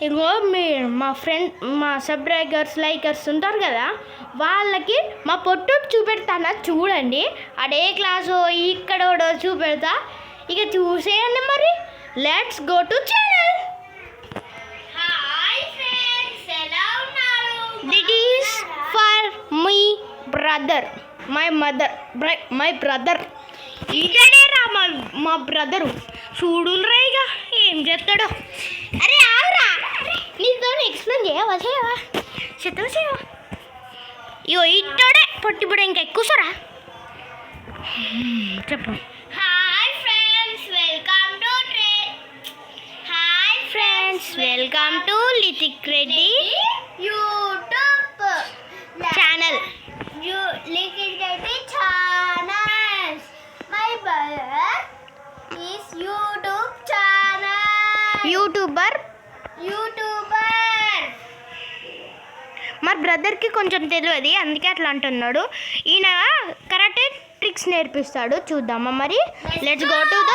ఇగో మా ఫ్రెండ్ మా subscribers likers ఉంటారు కదా, వాళ్ళకి మా పొట్టు చూపెడతాను చూడండి. అడే క్లాసు ఇక్కడోడో చూపెడతా, ఇక చూసేయండి. మరి let's go to channel. This is for my brother, my brother. ఇతడే రా మా బ్రదరు. చూడురా ఇక ఏం చేస్తాడో. అరే ఆవురా, నీతో ఎక్స్ప్లెయిన్ చేయవా చేయవా. ఇగో ఇట్టోడే పొట్టిప్పుడు ఇంకా ఎక్కువసారా చెప్పు. Hi friends, welcome to Lithik Reddy YouTube channel. Lithik Reddy channel. My brother is YouTube channel. YouTuber. మరి బ్రదర్కి కొంచెం తెలియదు, అందుకే అట్లా అంటున్నాడు. ఈయన కరాటే ట్రిక్స్ నేర్పిస్తాడు, చూద్దామా మరి. Let's go to the